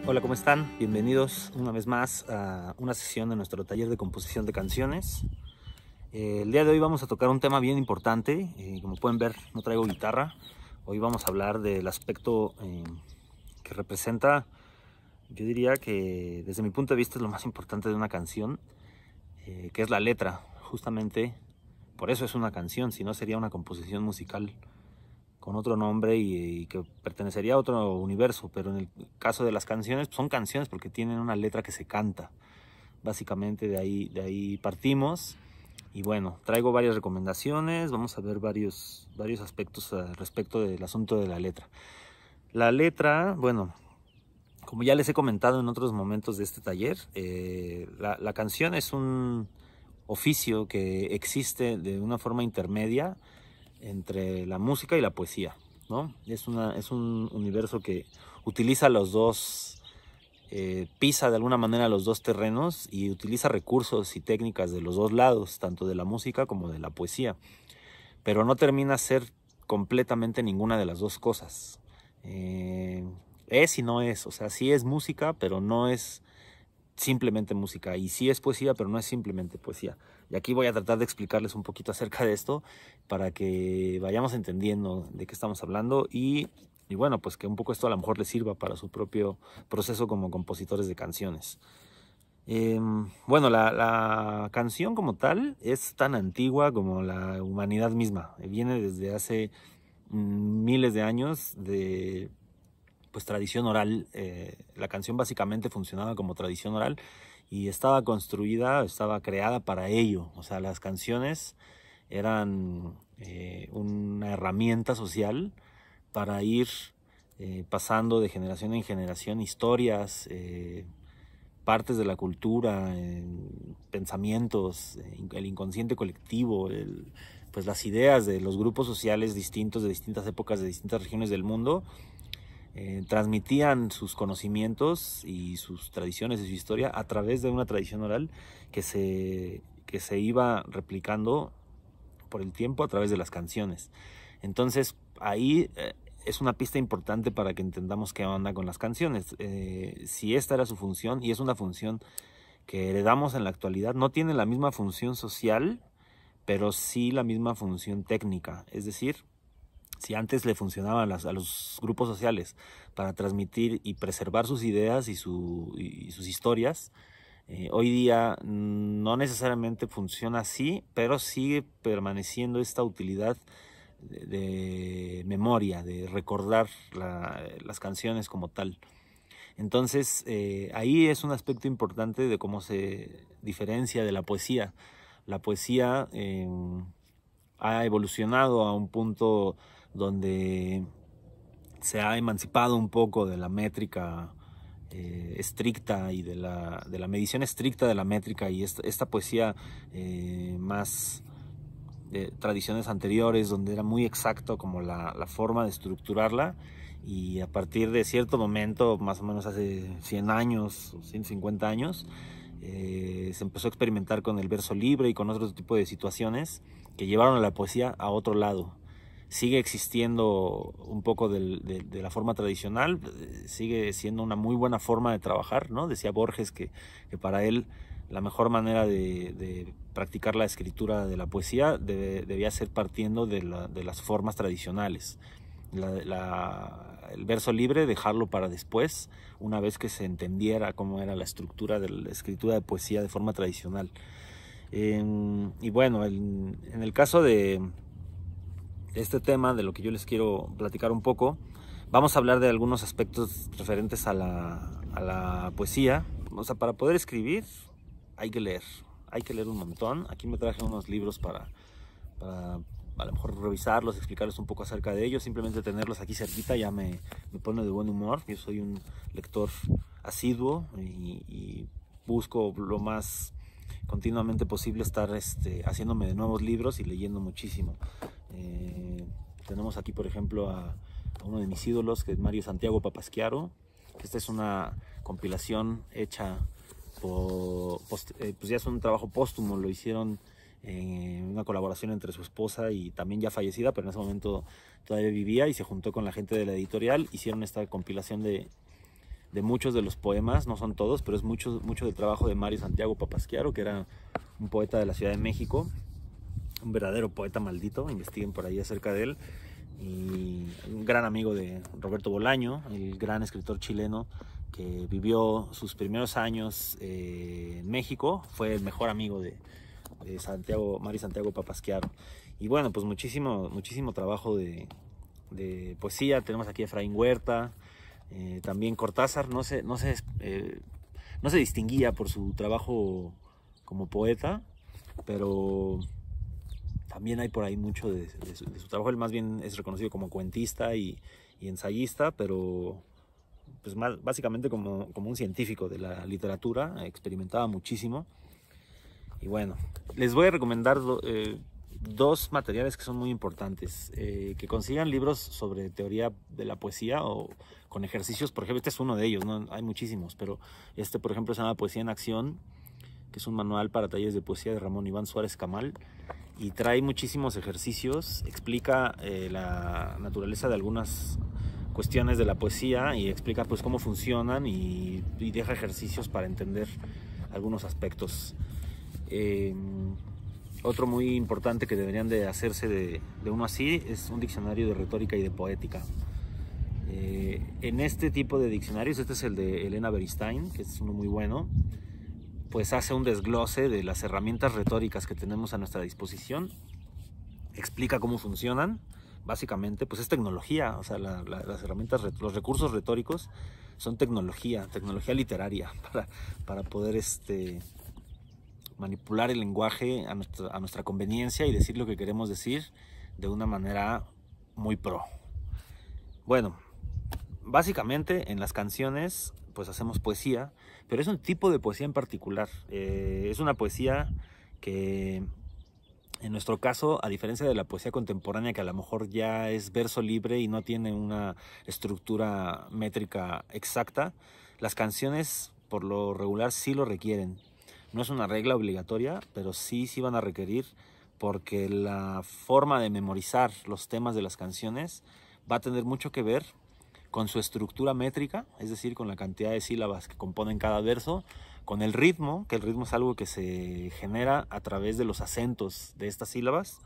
Hola, ¿cómo están? Bienvenidos una vez más a una sesión de nuestro taller de composición de canciones. El día de hoy vamos a tocar un tema bien importante. Como pueden ver, no traigo guitarra. Hoy vamos a hablar del aspecto que representa, yo diría que desde mi punto de vista es lo más importante de una canción, que es la letra. Justamente por eso es una canción, si no sería una composición musical con otro nombre y que pertenecería a otro universo, pero en el caso de las canciones, pues son canciones porque tienen una letra que se canta. Básicamente de ahí partimos. Y bueno, traigo varias recomendaciones, vamos a ver varios aspectos respecto del asunto de la letra. La letra, bueno, como ya les he comentado en otros momentos de este taller, la canción es un oficio que existe de una forma intermedia entre la música y la poesía, ¿no? Es un universo que utiliza los dos, pisa de alguna manera los dos terrenos y utiliza recursos y técnicas de los dos lados, tanto de la música como de la poesía, pero no termina a ser completamente ninguna de las dos cosas. Es y no es, o sea, sí es música, pero no es simplemente música, y sí es poesía, pero no es simplemente poesía. Y aquí voy a tratar de explicarles un poquito acerca de esto para que vayamos entendiendo de qué estamos hablando y bueno, pues que un poco esto a lo mejor les sirva para su propio proceso como compositores de canciones. Bueno, la canción como tal es tan antigua como la humanidad misma. Viene desde hace miles de años de pues tradición oral. La canción básicamente funcionaba como tradición oral y estaba construida, estaba creada para ello. O sea, las canciones eran una herramienta social para ir pasando de generación en generación historias, partes de la cultura, pensamientos, el inconsciente colectivo, pues las ideas de los grupos sociales distintos de distintas épocas, de distintas regiones del mundo. Transmitían sus conocimientos y sus tradiciones y su historia a través de una tradición oral que se iba replicando por el tiempo a través de las canciones. Entonces ahí es una pista importante para que entendamos qué onda con las canciones. Si esta era su función, y es una función que heredamos en la actualidad, no tiene la misma función social, pero sí la misma función técnica. Es decir, si antes le funcionaban a los grupos sociales para transmitir y preservar sus ideas y sus historias, hoy día no necesariamente funciona así, pero sigue permaneciendo esta utilidad de memoria, de recordar las canciones como tal. Entonces, ahí es un aspecto importante de cómo se diferencia de la poesía. La poesía ha evolucionado a un punto donde se ha emancipado un poco de la métrica estricta y de la medición estricta de la métrica, y esta poesía más de tradiciones anteriores, donde era muy exacto como la forma de estructurarla, y a partir de cierto momento, más o menos hace 100 años o 150 años, se empezó a experimentar con el verso libre y con otro tipo de situaciones que llevaron a la poesía a otro lado. Sigue existiendo un poco de la forma tradicional, sigue siendo una muy buena forma de trabajar, ¿no? Decía Borges que para él la mejor manera de practicar la escritura de la poesía debía ser partiendo de las formas tradicionales. El verso libre dejarlo para después, una vez que se entendiera cómo era la estructura de la escritura de poesía de forma tradicional. Y bueno, en el caso de este tema, de lo que yo les quiero platicar un poco, vamos a hablar de algunos aspectos referentes a la poesía. O sea, para poder escribir hay que leer un montón. Aquí me traje unos libros para a lo mejor revisarlos, explicarles un poco acerca de ellos. Simplemente tenerlos aquí cerquita ya me pone de buen humor. Yo soy un lector asiduo y busco lo más continuamente posible estar haciéndome de nuevos libros y leyendo muchísimo. Tenemos aquí, por ejemplo, a uno de mis ídolos, que es Mario Santiago Papasquiaro. Esta es una compilación hecha pues ya es un trabajo póstumo. Lo hicieron en una colaboración entre su esposa y también ya fallecida, pero en ese momento todavía vivía, y se juntó con la gente de la editorial. Hicieron esta compilación de de muchos de los poemas, no son todos, pero es mucho del trabajo de Mario Santiago Papasquiaro, que era un poeta de la Ciudad de México, un verdadero poeta maldito, investiguen por ahí acerca de él, y un gran amigo de Roberto Bolaño, el gran escritor chileno que vivió sus primeros años en México, fue el mejor amigo de Mario Santiago Papasquiaro. Y bueno, pues muchísimo trabajo de poesía. Tenemos aquí a Efraín Huerta, también Cortázar. No se distinguía por su trabajo como poeta, pero también hay por ahí mucho de su trabajo. Él más bien es reconocido como cuentista y ensayista, pero pues básicamente como un científico de la literatura. Experimentaba muchísimo. Y bueno, les voy a recomendar dos materiales que son muy importantes. Que consigan libros sobre teoría de la poesía o con ejercicios. Por ejemplo, este es uno de ellos, ¿no? Hay muchísimos, pero este, por ejemplo, se llama Poesía en Acción, que es un manual para talleres de poesía de Ramón Iván Suárez Camal, y trae muchísimos ejercicios, explica la naturaleza de algunas cuestiones de la poesía y explica pues cómo funcionan y deja ejercicios para entender algunos aspectos. Otro muy importante que deberían de hacerse de uno así es un diccionario de retórica y de poética. En este tipo de diccionarios, este es el de Elena Beristain, que es uno muy bueno, pues hace un desglose de las herramientas retóricas que tenemos a nuestra disposición, explica cómo funcionan. Básicamente pues es tecnología, o sea, las herramientas, los recursos retóricos son tecnología literaria para poder manipular el lenguaje a nuestra conveniencia y decir lo que queremos decir de una manera muy pro. Bueno, básicamente en las canciones pues hacemos poesía, pero es un tipo de poesía en particular. Es una poesía que, en nuestro caso, a diferencia de la poesía contemporánea, que a lo mejor ya es verso libre y no tiene una estructura métrica exacta, las canciones por lo regular sí lo requieren. No es una regla obligatoria, pero sí van a requerir, porque la forma de memorizar los temas de las canciones va a tener mucho que ver con su estructura métrica, es decir, con la cantidad de sílabas que componen cada verso, con el ritmo, que el ritmo es algo que se genera a través de los acentos de estas sílabas,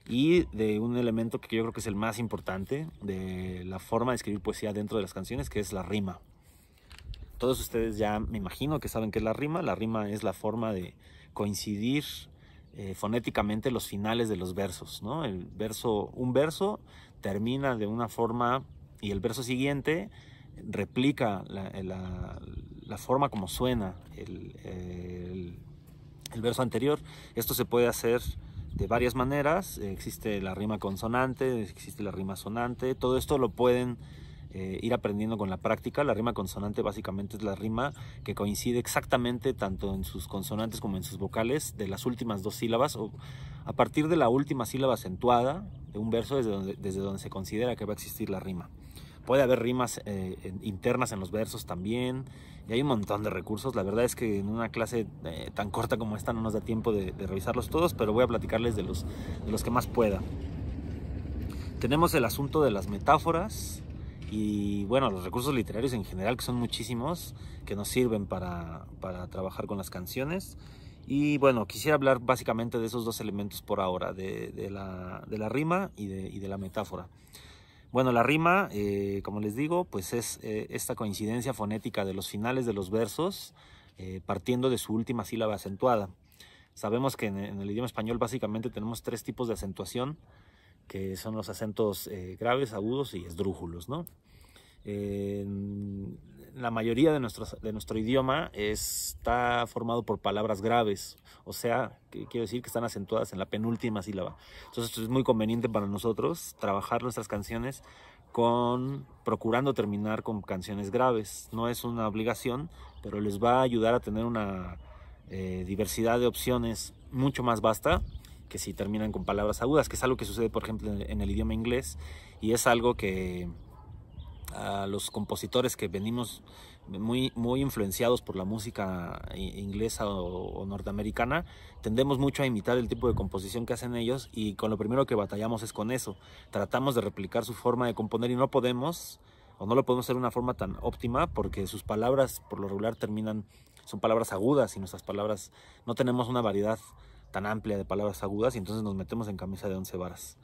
y de un elemento que yo creo que es el más importante de la forma de escribir poesía dentro de las canciones, que es la rima. Todos ustedes ya me imagino que saben qué es la rima. La rima es la forma de coincidir fonéticamente los finales de los versos, ¿no? Un verso termina de una forma y el verso siguiente replica la forma como suena el verso anterior. Esto se puede hacer de varias maneras. Existe la rima consonante, existe la rima sonante. Todo esto lo pueden ir aprendiendo con la práctica. La rima consonante básicamente es la rima que coincide exactamente tanto en sus consonantes como en sus vocales de las últimas dos sílabas, o a partir de la última sílaba acentuada de un verso, desde donde se considera que va a existir la rima. Puede haber rimas internas en los versos también, y hay un montón de recursos. La verdad es que en una clase tan corta como esta no nos da tiempo de revisarlos todos, pero voy a platicarles de los que más pueda. Tenemos el asunto de las metáforas y bueno, los recursos literarios en general, que son muchísimos, que nos sirven para trabajar con las canciones. Y bueno, quisiera hablar básicamente de esos dos elementos por ahora, de la rima y de la metáfora. Bueno, la rima, como les digo, pues es esta coincidencia fonética de los finales de los versos partiendo de su última sílaba acentuada. Sabemos que en el idioma español básicamente tenemos tres tipos de acentuación, que son los acentos graves, agudos y esdrújulos, ¿no? La mayoría de nuestro idioma está formado por palabras graves, o sea, que quiero decir que están acentuadas en la penúltima sílaba. Entonces esto es muy conveniente para nosotros trabajar nuestras canciones procurando terminar con canciones graves. No es una obligación, pero les va a ayudar a tener una diversidad de opciones mucho más vasta que si terminan con palabras agudas, que es algo que sucede, por ejemplo, en el idioma inglés, y es algo que a los compositores que venimos muy influenciados por la música inglesa o norteamericana, tendemos mucho a imitar el tipo de composición que hacen ellos, y con lo primero que batallamos es con eso. Tratamos de replicar su forma de componer y no podemos, o no lo podemos hacer de una forma tan óptima porque sus palabras por lo regular son palabras agudas y nuestras palabras no tenemos una variedad tan amplia de palabras agudas y entonces nos metemos en camisa de 11 varas.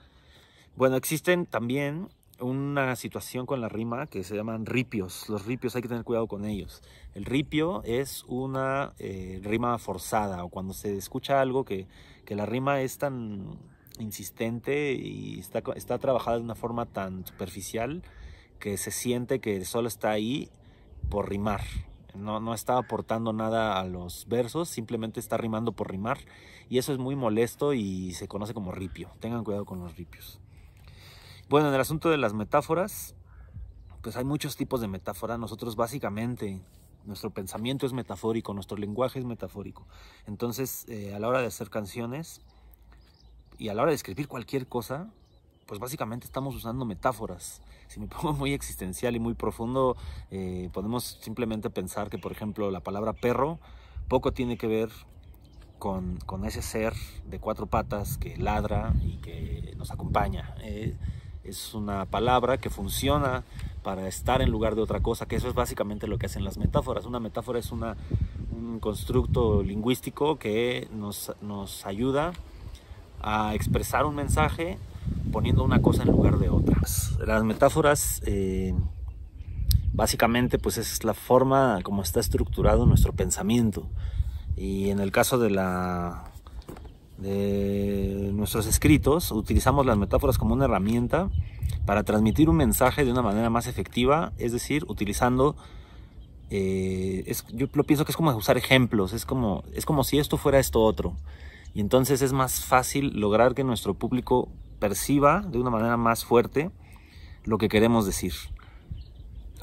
Bueno, existen también una situación con la rima que se llaman ripios. Los ripios hay que tener cuidado con ellos. El ripio es una rima forzada, o cuando se escucha algo que la rima es tan insistente y está trabajada de una forma tan superficial que se siente que solo está ahí por rimar. No está aportando nada a los versos, simplemente está rimando por rimar, y eso es muy molesto y se conoce como ripio. Tengan cuidado con los ripios. Bueno, en el asunto de las metáforas, pues hay muchos tipos de metáfora. Nosotros básicamente, nuestro pensamiento es metafórico, nuestro lenguaje es metafórico. Entonces, a la hora de hacer canciones y a la hora de escribir cualquier cosa, pues básicamente estamos usando metáforas. Si me pongo muy existencial y muy profundo, podemos simplemente pensar que, por ejemplo, la palabra perro poco tiene que ver con ese ser de 4 patas que ladra y que nos acompaña. Es una palabra que funciona para estar en lugar de otra cosa, que eso es básicamente lo que hacen las metáforas. Una metáfora es un constructo lingüístico que nos ayuda a expresar un mensaje poniendo una cosa en lugar de otra. Las metáforas básicamente pues es la forma como está estructurado nuestro pensamiento, y en el caso de nuestros escritos utilizamos las metáforas como una herramienta para transmitir un mensaje de una manera más efectiva, es decir, utilizando yo lo pienso que es como usar ejemplos, es como si esto fuera esto otro, y entonces es más fácil lograr que nuestro público perciba de una manera más fuerte lo que queremos decir.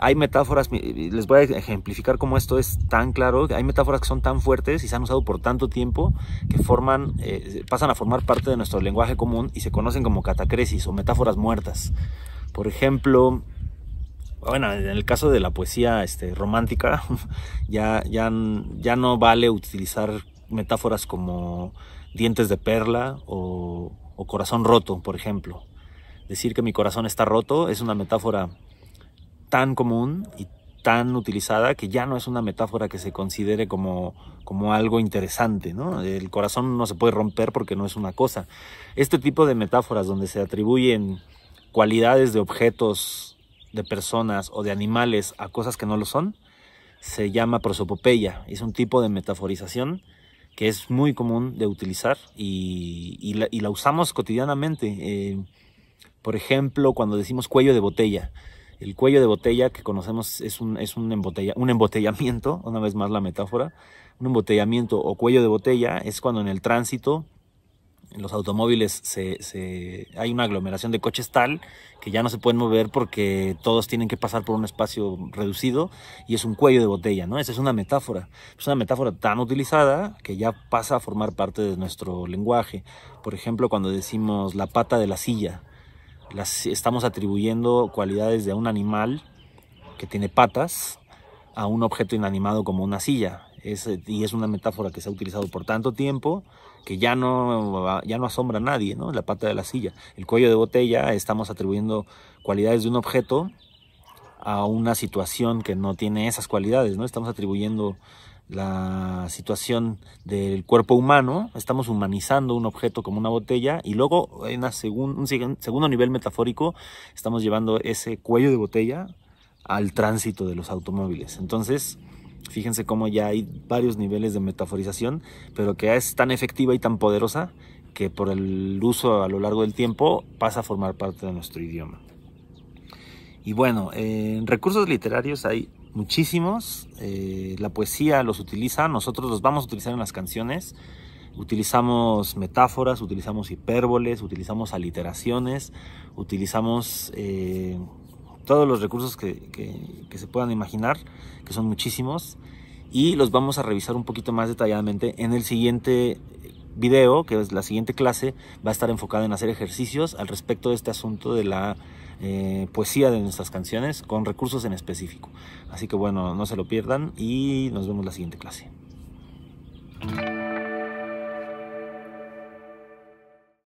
Hay metáforas, les voy a ejemplificar cómo esto es tan claro. Hay metáforas que son tan fuertes y se han usado por tanto tiempo que pasan a formar parte de nuestro lenguaje común y se conocen como catacresis o metáforas muertas. Por ejemplo, bueno, en el caso de la poesía romántica, ya no vale utilizar metáforas como dientes de perla o corazón roto, por ejemplo. Decir que mi corazón está roto es una metáfora tan común y tan utilizada que ya no es una metáfora que se considere como algo interesante, ¿no? El corazón no se puede romper porque no es una cosa. Este tipo de metáforas donde se atribuyen cualidades de objetos, de personas o de animales a cosas que no lo son, se llama prosopopeya. Es un tipo de metaforización que es muy común de utilizar y la usamos cotidianamente. Por ejemplo, cuando decimos cuello de botella. El cuello de botella que conocemos es un embotellamiento, una vez más la metáfora. Un embotellamiento o cuello de botella es cuando en el tránsito, en los automóviles, hay una aglomeración de coches tal que ya no se pueden mover porque todos tienen que pasar por un espacio reducido y es un cuello de botella, ¿no? Esa es una metáfora. Es una metáfora tan utilizada que ya pasa a formar parte de nuestro lenguaje. Por ejemplo, cuando decimos la pata de la silla, estamos atribuyendo cualidades de un animal que tiene patas a un objeto inanimado como una silla. Y es una metáfora que se ha utilizado por tanto tiempo que ya no asombra a nadie, ¿no? La pata de la silla. El cuello de botella, estamos atribuyendo cualidades de un objeto a una situación que no tiene esas cualidades, ¿no? Estamos atribuyendo la situación del cuerpo humano, estamos humanizando un objeto como una botella, y luego en un segundo nivel metafórico estamos llevando ese cuello de botella al tránsito de los automóviles. Entonces, fíjense cómo ya hay varios niveles de metaforización, pero que es tan efectiva y tan poderosa que por el uso a lo largo del tiempo pasa a formar parte de nuestro idioma. Y bueno, en recursos literarios hay muchísimos. La poesía los utiliza, nosotros los vamos a utilizar en las canciones. Utilizamos metáforas, utilizamos hipérboles, utilizamos aliteraciones, utilizamos todos los recursos que se puedan imaginar, que son muchísimos, y los vamos a revisar un poquito más detalladamente en el siguiente video, que es la siguiente clase. Va a estar enfocada en hacer ejercicios al respecto de este asunto de la poesía de nuestras canciones con recursos en específico. Así que bueno, no se lo pierdan y nos vemos la siguiente clase.